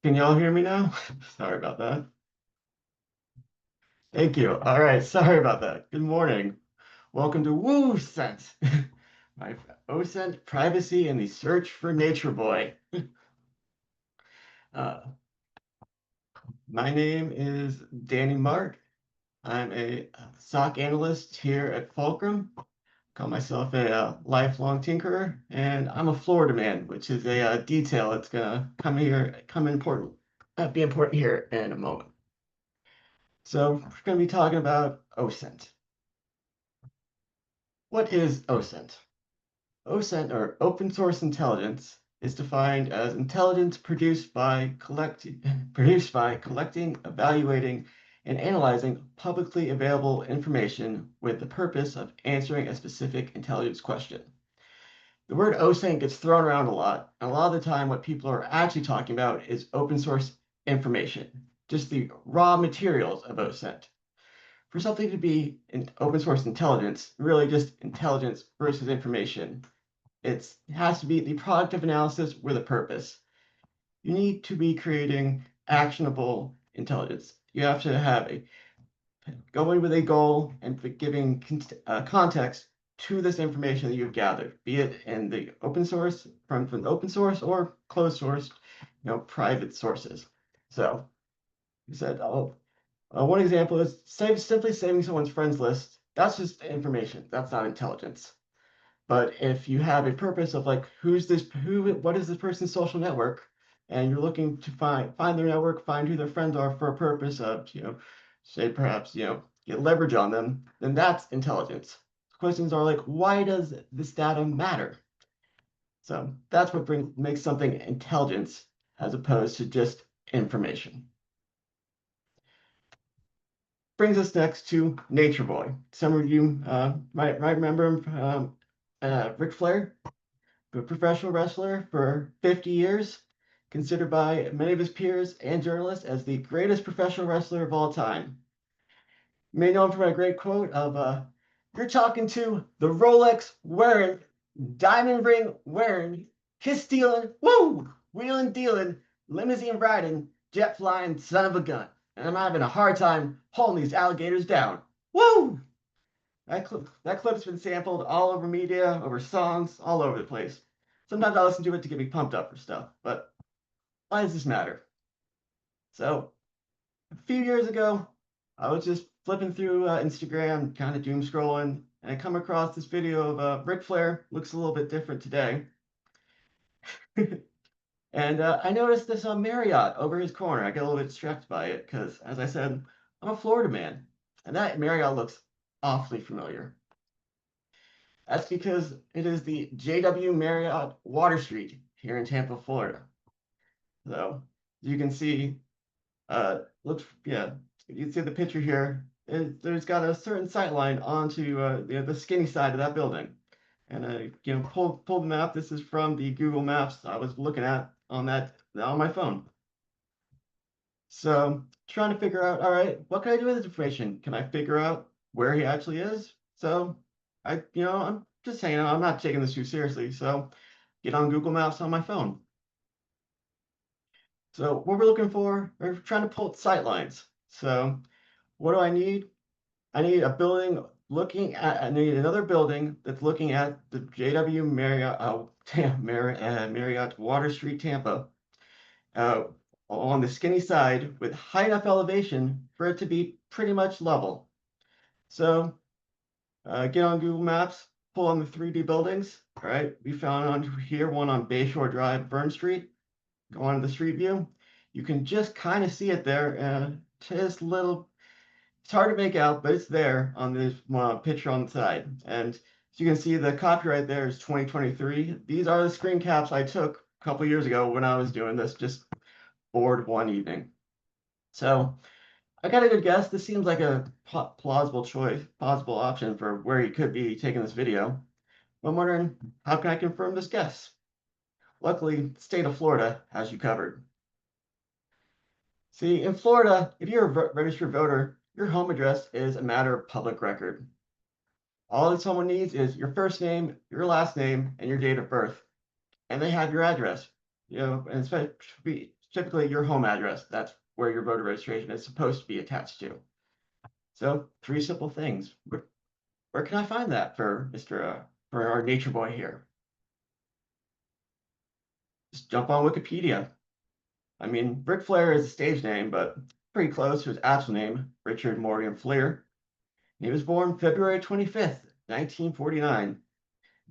Can y'all hear me now? Sorry about that. Thank you. All right, sorry about that. Good morning. Welcome to WO-OSINT, my OSINT privacy and the search for Nature Boy. Uh, my name is Danny Mark. I'm a SOC analyst here at Fulcrum. Call myself a lifelong tinkerer, and I'm a Florida man, which is a detail that's gonna be important here in a moment. So we're going to be talking about OSINT. What is OSINT? OSINT, or open source intelligence, is defined as intelligence produced by collecting, evaluating, and analyzing publicly available information with the purpose of answering a specific intelligence question. The word OSINT gets thrown around a lot, and a lot of the time what people are actually talking about is open source information, just the raw materials of OSINT. For something to be in open source intelligence, really just intelligence versus information, it has to be the product of analysis with a purpose. You need to be creating actionable intelligence. You have to have a going with a goal and giving context to this information that you've gathered, be it in the open source, from the open source or closed source, private sources. So you said, oh, one example is simply saving someone's friends list. That's just information. That's not intelligence. But if you have a purpose of like, what is this person's social network, and you're looking to find their network, find who their friends are for a purpose of, say perhaps, get leverage on them, then that's intelligence. Questions are like, why does this data matter? So that's what makes something intelligence as opposed to just information. Brings us next to Nature Boy. Some of you might remember him, Ric Flair, a professional wrestler for 50 years, considered by many of his peers and journalists as the greatest professional wrestler of all time. You may know him from a great quote of, "You're talking to the Rolex wearing, diamond ring wearing, kiss stealing, woo, wheeling dealing, limousine riding, jet flying son of a gun. And I'm having a hard time holding these alligators down. Woo!" That clip's been sampled all over media, over songs, all over the place. Sometimes I listen to it to get me pumped up for stuff, but why does this matter? So, a few years ago, I was just flipping through Instagram, kind of doom scrolling, and I come across this video of Ric Flair. Looks a little bit different today. And I noticed this Marriott over his corner. I get a little bit distracted by it because, as I said, I'm a Florida man, and that Marriott looks awfully familiar. That's because it is the JW Marriott Water Street here in Tampa, Florida. So you can see, yeah, you can see the picture here. There's got a certain sight line onto the skinny side of that building. And pull the map. This is from the Google Maps I was looking at on my phone. So trying to figure out, all right, what can I do with this information? Can I figure out where he actually is? So I'm just saying, I'm not taking this too seriously. So get on Google Maps on my phone. So what we're looking for, we're trying to pull sight lines. So what do I need? I need a building I need another building that's looking at the JW Marriott, Marriott Water Street, Tampa, uh, on the skinny side with high enough elevation for it to be pretty much level. So get on Google Maps, pull on the 3D buildings. All right, we found on here one on Bayshore Drive, Burn Street. Go on to the street view. You can just kind of see it there. Just little, it's hard to make out, but it's there on this picture on the side. And as you can see, the copyright there is 2023. These are the screen caps I took a couple years ago when I was doing this, just bored one evening. So I got a good guess. This seems like a plausible option for where he could be taking this video. I'm wondering, how can I confirm this guess? Luckily, the state of Florida has you covered. See, in Florida, if you're a registered voter, your home address is a matter of public record. All that someone needs is your first name, your last name, and your date of birth, and they have your address. And especially typically your home address. That's where your voter registration is supposed to be attached to. So 3 simple things. Where can I find that for for our nature boy here? Just jump on Wikipedia. I mean, Ric Flair is a stage name, but pretty close to his actual name, Richard Morgan Flair. He was born February 25th, 1949.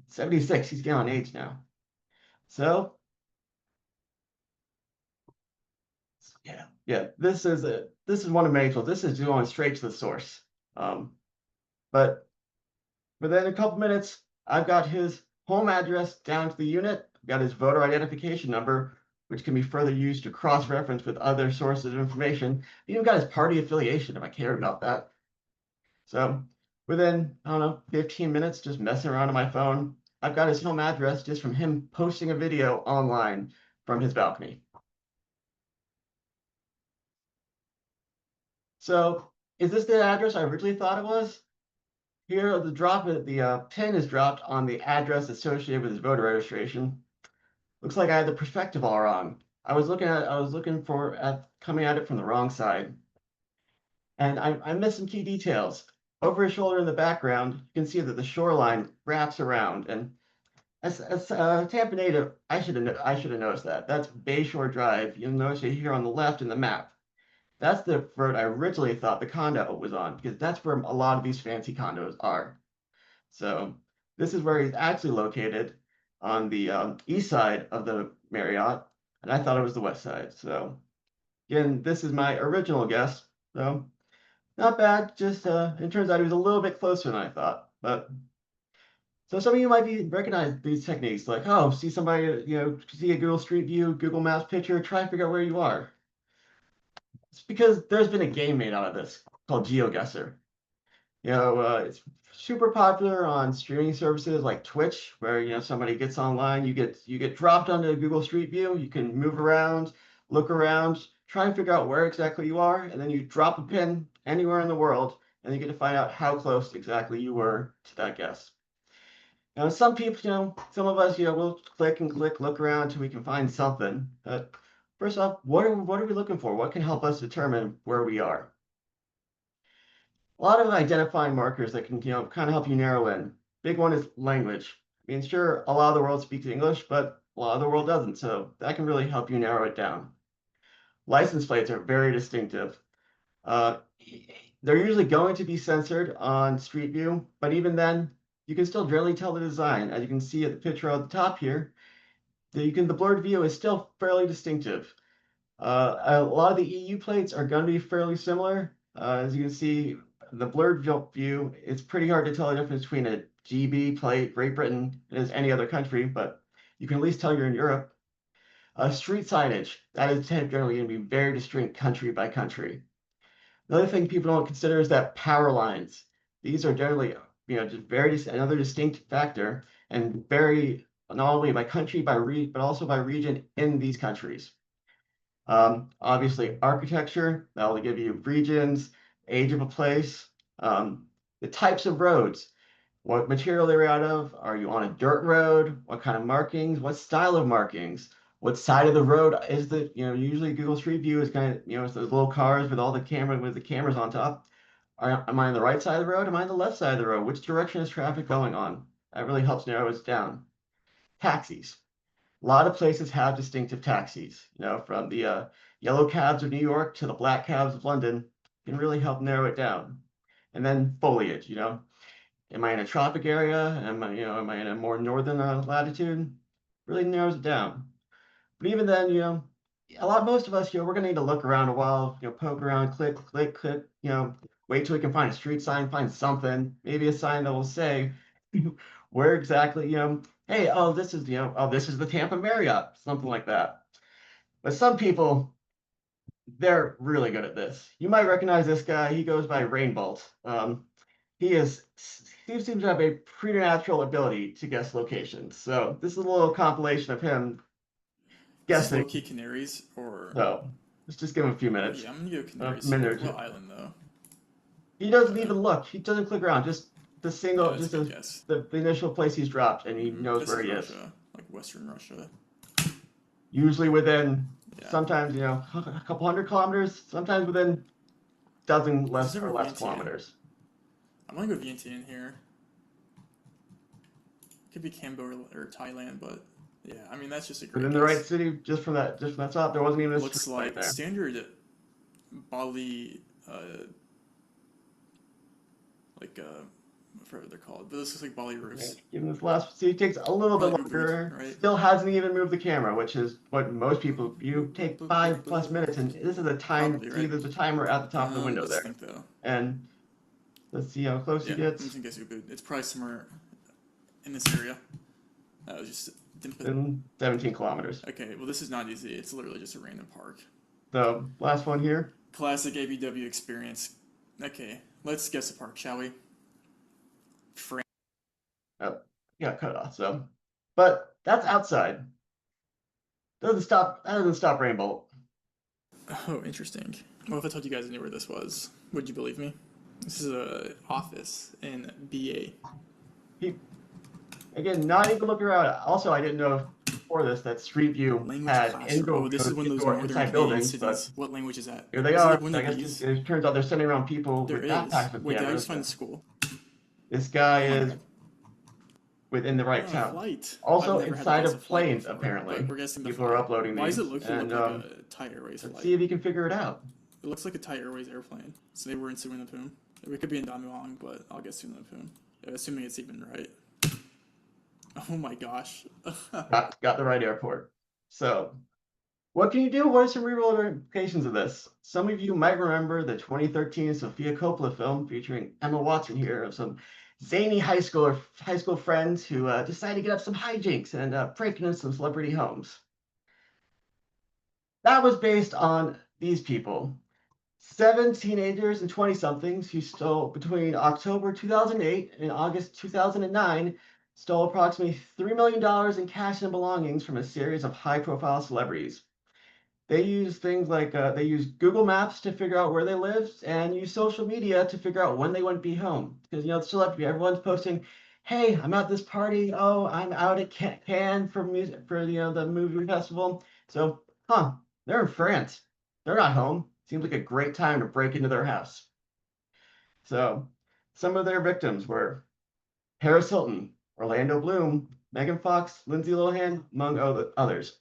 76, he's getting on age now. So, yeah, this is one of Mitchell's. This is going straight to the source. But within a couple minutes, I've got his home address down to the unit. I've got his voter identification number, which can be further used to cross-reference with other sources of information. I've even got his party affiliation if I care about that. So within, I don't know, 15 minutes, just messing around on my phone, I've got his home address just from him posting a video online from his balcony. So is this the address I originally thought it was? Here, the pin is dropped on the address associated with his voter registration. Looks like I had the perspective all wrong. I was looking coming at it from the wrong side. And I missed some key details. Over his shoulder in the background, you can see that the shoreline wraps around. And as a Tampa native, I should have noticed that. That's Bayshore Drive. You'll notice it here on the left in the map. That's the road I originally thought the condo was on, because that's where a lot of these fancy condos are. So this is where he's actually located, on the east side of the Marriott, and I thought it was the west side. So again, this is my original guess. So not bad. Just it turns out he was a little bit closer than I thought. But so some of you might recognize these techniques, like, oh, see somebody, see a Google Street View, Google Maps picture, try and figure out where you are. It's because there's been a game made out of this called GeoGuessr. It's super popular on streaming services like Twitch, where somebody gets online, you get dropped onto Google Street View, you can move around, look around, try and figure out where exactly you are, and then you drop a pin anywhere in the world, and you get to find out how close exactly you were to that guess. Now, some people, some of us, we'll click and click, look around until we can find something. But first off, what are we looking for? What can help us determine where we are? A lot of identifying markers that can, kind of help you narrow in. Big one is language. I mean, sure, a lot of the world speaks English, but a lot of the world doesn't, so that can really help you narrow it down. License plates are very distinctive. They're usually going to be censored on Street View, but even then, you can still generally tell the design. As you can see at the picture at the top here, the blurred view is still fairly distinctive. A lot of the EU plates are going to be fairly similar. As you can see, the blurred view, it's pretty hard to tell the difference between a GB plate, Great Britain, as any other country, but you can at least tell you're in Europe. Street signage, that is generally going to be very distinct country by country. Another thing people don't consider is that power lines. These are generally, just another distinct factor, and vary not only by country, but also by region in these countries. Obviously, architecture, that will give you regions, age of a place, the types of roads, what material they're out of, are you on a dirt road, what kind of markings, what style of markings, what side of the road is the, usually Google Street View is kind of, it's those little cars with the cameras on top. Am I on the right side of the road? Am I on the left side of the road? Which direction is traffic going on? That really helps narrow it down. Taxis. A lot of places have distinctive taxis, from the yellow cabs of New York to the black cabs of London, can really help narrow it down. And then foliage, am I in a tropic area? Am I in a more northern latitude? Really narrows it down. But even then, most of us, we're gonna need to look around a while, poke around, click, click, click, wait till we can find a street sign, find something, maybe a sign that will say where exactly, hey, this is the Tampa Marriott, something like that. But some people, they're really good at this. You might recognize this guy. He goes by Rainbolt. He seems to have a preternatural ability to guess locations. So this is a little compilation of him Is this guessing. low-key Canaries or? So let's just give him a few minutes. Yeah, I'm gonna go A Canaries. minute or two. What island though? He doesn't even look. He doesn't click around. Just the single, Yeah, that's just a good guess. the initial place he's dropped, and he knows This where is he is. Russia, like Western Russia. usually within Yeah. sometimes, a couple hundred kilometers, sometimes within dozen Is less this or ever less VNT? kilometers. I'm gonna go VNT in here. Could be Cambodia or Thailand, but yeah, I mean that's just a great Within the right guess. city, just from that spot, there wasn't even a street Looks light like there. standard Bali, like I forgot what they're called, but this looks like Bali roofs. Given this last city takes a little bit Probably moved the week, longer, right? still hasn't even moved the camera, which is what most people, you Boop, boop, take boop, boop, 5+ boop. minutes, and this is a time, Probably see right. there's a timer at the top of the window Let's there. think though. And let's see how close he Yeah, I'm gets. just gonna guess Ubud. It's probably somewhere in this area. That was just didn't put. In 17 kilometers. Okay, well this is not easy. It's literally just a random park. The last one here. Classic ABW experience. Okay, let's guess a park, shall we? France. Oh, got cut off. So, but that's outside. That doesn't stop Rainbow. Oh, interesting. Well, if I told you guys I knew where this was, would you believe me? This is a office in BA. He, again, not even looking around. Also, I didn't know before this that Street View Language had classroom. Oh, this is one of those indoor northern inside Canadian buildings, but cities. What language is that? here they Is it are. like one I of guess these? it turns out they're sending around people There with is. backpacks with Wait, did I cameras. just find the school? This guy Oh my is god. within the right Oh, town. flight. Also I've never had to inside guess a of flight planes, before, apparently. but we're guessing the People are flight. uploading Why does it these, look and like a Thai Airways let's flight? see if you can figure it out. It looks like a Thai Airways airplane. So they were in Suvarnabhumi. We could be in Damuang, but I'll guess Suvarnabhumi. Assuming it's even right. Oh my gosh. Got the right airport. So, what can you do? What are some real implications of this? Some of you might remember the 2013 Sofia Coppola film featuring Emma Watson here of some zany high school friends who decide to get up some hijinks and break into some celebrity homes. That was based on these people. 7 teenagers and 20-somethings who stole between October 2008 and August 2009, stole approximately $3 million in cash and belongings from a series of high-profile celebrities. They use things like they use Google Maps to figure out where they lived and use social media to figure out when they wouldn't be home. Because the celebrity, everyone's posting, "Hey, I'm at this party. Oh, I'm out at Cannes for music for the movie festival." So, they're in France. They're not home. Seems like a great time to break into their house. So, some of their victims were Paris Hilton, Orlando Bloom, Megan Fox, Lindsay Lohan, among others.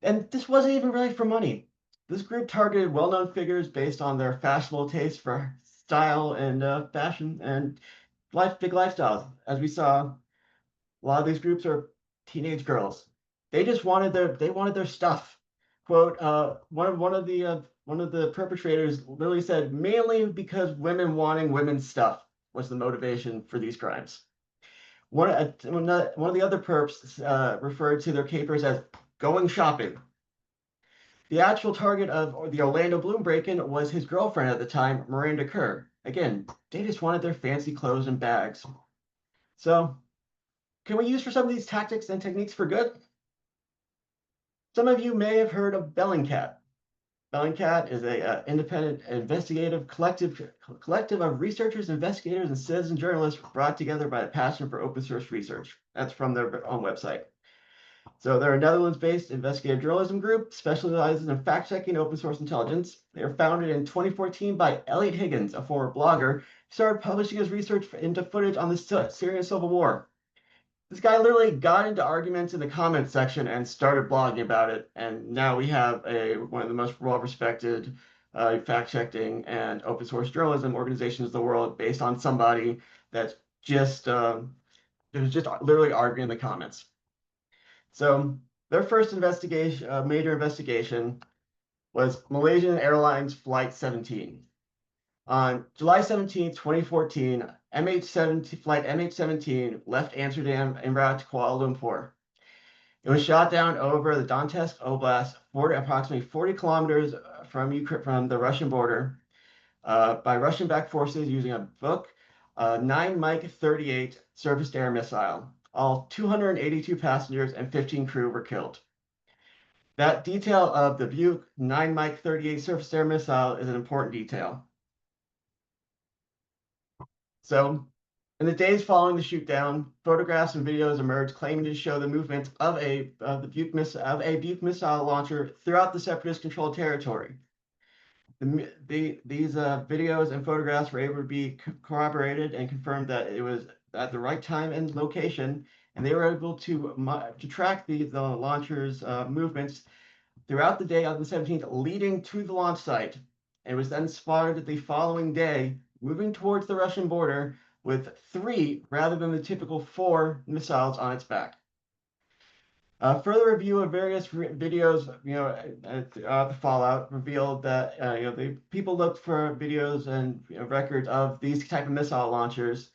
And this wasn't even really for money. This group targeted well-known figures based on their fashionable taste for style and fashion and big lifestyles. As we saw, a lot of these groups are teenage girls. They wanted their stuff. Quote, one of the perpetrators literally said, mainly because women wanting women's stuff was the motivation for these crimes. One of the other perps referred to their capers as going shopping. The actual target of the Orlando Bloom break-in was his girlfriend at the time, Miranda Kerr. Again, they just wanted their fancy clothes and bags. So, can we use for some of these tactics and techniques for good? Some of you may have heard of Bellingcat. Bellingcat is a independent investigative collective of researchers, investigators, and citizen journalists brought together by a passion for open source research. That's from their own website. So they're a Netherlands-based investigative journalism group specializes in fact-checking open source intelligence. They were founded in 2014 by Elliot Higgins, a former blogger, who started publishing his research into footage on the Syrian civil war. This guy literally got into arguments in the comments section and started blogging about it. And now we have one of the most well-respected fact-checking and open source journalism organizations in the world based on somebody that's just literally arguing in the comments. So their first major investigation, was Malaysian Airlines Flight 17. On July 17, 2014, flight MH17 left Amsterdam en route to Kuala Lumpur. It was shot down over the Donetsk Oblast, approximately 40 kilometers from the Russian border, by Russian-backed forces using a Buk 9 Mike 38 surface-to-air missile. All 282 passengers and 15 crew were killed. That detail of the Buk 9 Mike 38 surface-to-air missile is an important detail. So In the days following the shootdown, photographs and videos emerged claiming to show the movement of a Buke missile launcher throughout the separatist-controlled territory. These videos and photographs were able to be corroborated and confirmed that it was at the right time and location, and they were able to track the launcher's movements throughout the day on the 17th, leading to the launch site. It was then spotted the following day, moving towards the Russian border with 3 rather than the typical 4 missiles on its back. Further review of various videos, the fallout revealed that the people looked for videos and records of these type of missile launchers,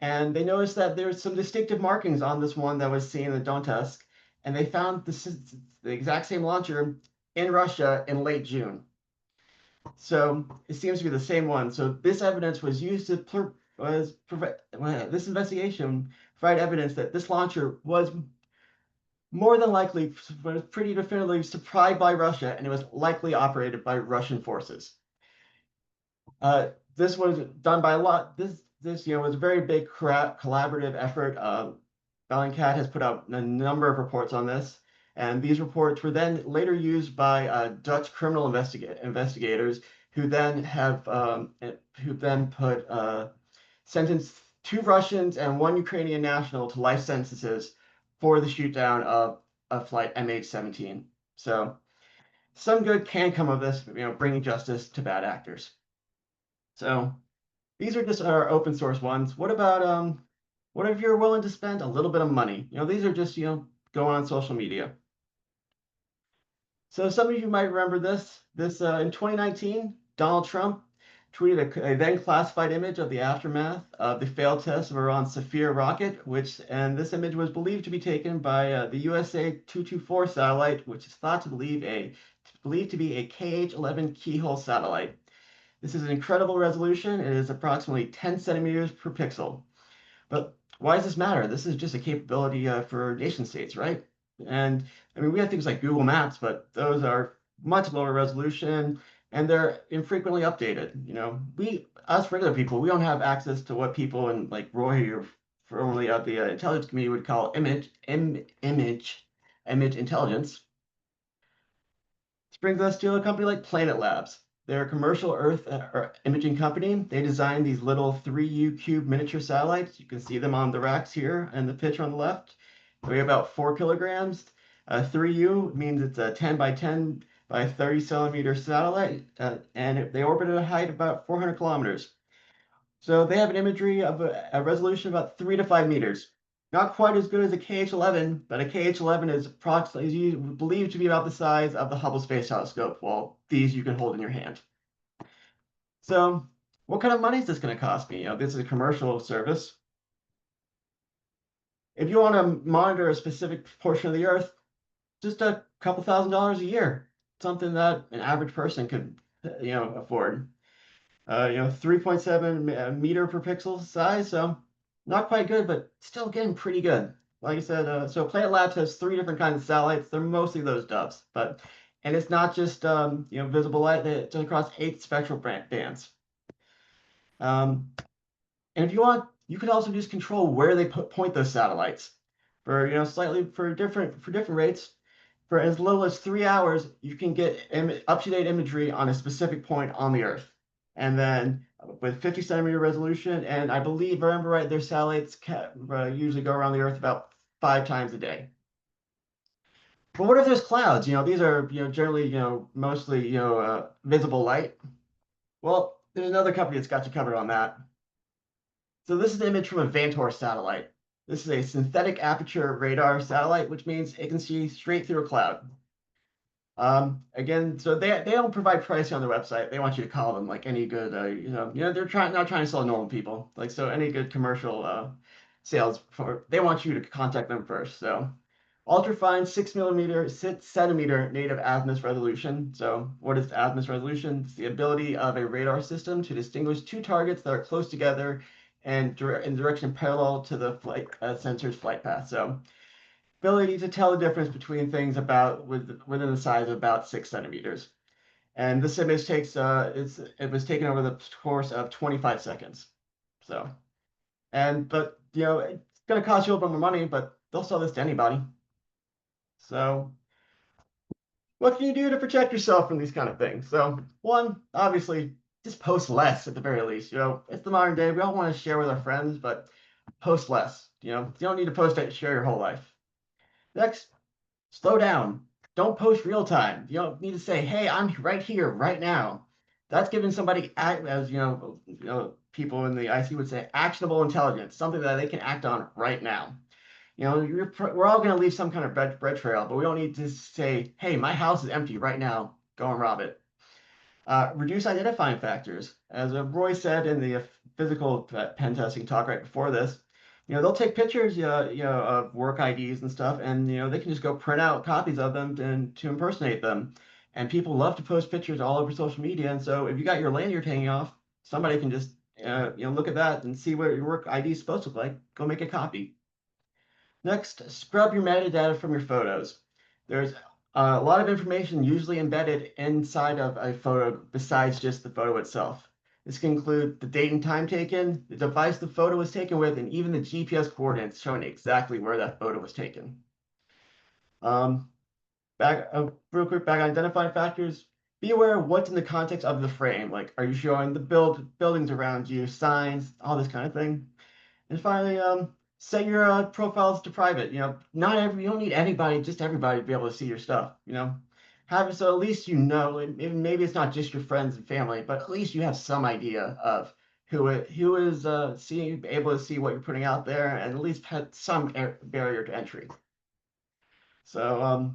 and they noticed that there's some distinctive markings on this one that was seen in the Donetsk, and they found the exact same launcher in Russia in late June. So it seems to be the same one. So this evidence was used to this investigation provide evidence that this launcher was more than likely was pretty definitively supplied by Russia, and it was likely operated by Russian forces. This was done by a lot. This was a very big collaborative effort. Bellingcat has put out a number of reports on this, and these reports were then later used by Dutch criminal investigators, who then put sentenced 2 Russians and 1 Ukrainian national to life sentences for the shootdown of flight MH17. So some good can come of this, bringing justice to bad actors. So these are just our open source ones. What if you're willing to spend a little bit of money? These are just, going on social media. So some of you might remember this. In 2019, Donald Trump tweeted a then classified image of the aftermath of the failed test of Iran's Sapphire rocket, and this image was believed to be taken by the USA 224 satellite, which is thought to believed to be a KH-11 keyhole satellite. This is an incredible resolution. It is approximately 10 centimeters per pixel. But why does this matter? This is just a capability for nation states, right? And I mean, we have things like Google Maps, but those are much lower resolution and they're infrequently updated. Us regular people, we don't have access to what people in like Roy or formerly of the intelligence community would call image intelligence. This brings us to a company like Planet Labs. They're a commercial Earth imaging company. They designed these little 3U cube miniature satellites. You can see them on the racks here and the picture on the left. They weigh about 4 kilograms. 3U means it's a 10 by 10 by 30 centimeter satellite, and they orbit at a height of about 400 kilometers. So they have an imagery of a resolution of about 3 to 5 meters. Not quite as good as a KH-11, but a KH-11 is believed to be about the size of the Hubble Space Telescope, while these you can hold in your hand. So what kind of money is this going to cost me? This is a commercial service. If you want to monitor a specific portion of the Earth, just a couple $1,000s a year, something that an average person could, afford. 3.7 meter per pixel size, so not quite good, but still getting pretty good. Like I said, so Planet Labs has 3 different kinds of satellites. They're mostly those doves, and it's not just visible light. It's across 8 spectral bands. And if you want, you can also just control where they point those satellites for different rates. For as little as 3 hours, you can get up-to-date imagery on a specific point on the Earth. And then with 50 centimeter resolution, and I believe, if I remember right, their satellites usually go around the Earth about 5 times a day. But what if there's clouds? These are generally mostly visible light. Well, there's another company that's got you covered on that. So this is an image from a Vantor satellite. This is a synthetic aperture radar satellite, which means it can see straight through a cloud. Again, so they don't provide pricing on their website. They want you to call them like any good, they're not trying to sell normal people. Like, so any good commercial sales, they want you to contact them first. So ultrafine 6 centimeter native azimuth resolution. So what is azimuth resolution? It's the ability of a radar system to distinguish 2 targets that are close together and in direction parallel to the sensor's flight path. So ability to tell the difference between things within the size of about 6 centimeters. And this image it was taken over the course of 25 seconds. So, But it's going to cost you a little bit more money, but they'll sell this to anybody. So what can you do to protect yourself from these kind of things? So one, obviously, just post less at the very least. It's the modern day. We all want to share with our friends, but post less. You don't need to post it, share your whole life. Next, slow down. Don't post real time. You don't need to say, "Hey, I'm right here, right now." That's giving somebody, as people in the IC would say, actionable intelligence, something that they can act on right now. We're all going to leave some kind of bread trail, but we don't need to say, "Hey, my house is empty right now. Go and rob it." Reduce identifying factors. As Roy said in the physical pen testing talk right before this, they'll take pictures, of work IDs and stuff, and they can just go print out copies of them to impersonate them. And people love to post pictures all over social media, and so if you got your lanyard hanging off, somebody can just look at that and see what your work ID is supposed to look like. Go make a copy. Next, scrub your metadata from your photos. There's a lot of information usually embedded inside of a photo besides just the photo itself. This can include the date and time taken, the device the photo was taken with, and even the GPS coordinates showing exactly where that photo was taken. Um, Real quick, back on identifying factors. Be aware of what's in the context of the frame. Like, are you showing the buildings around you, signs, all this kind of thing? And finally, set your profiles to private. You don't need everybody to be able to see your stuff. Have it so at least and maybe it's not just your friends and family, but at least you have some idea of who is able to see what you're putting out there, and at least had some barrier to entry. So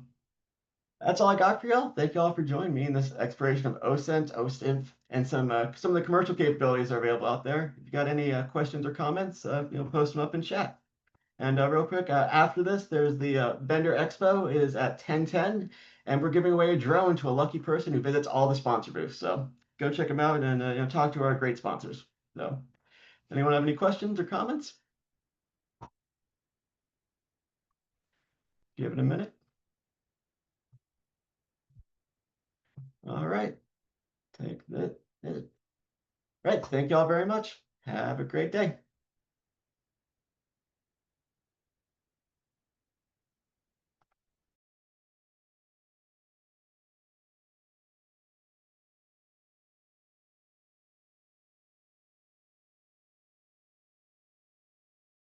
that's all I got for y'all. Thank y'all for joining me in this exploration of OSINT, OSINT, and some of the commercial capabilities are available out there. If you got any questions or comments, post them up in chat. And real quick, after this, there's the Vendor Expo is at 10:10, and we're giving away a drone to a lucky person who visits all the sponsor booths. So go check them out and talk to our great sponsors. So, anyone have any questions or comments? Give it a minute. All right. Take that. Right. Thank y'all very much. Have a great day.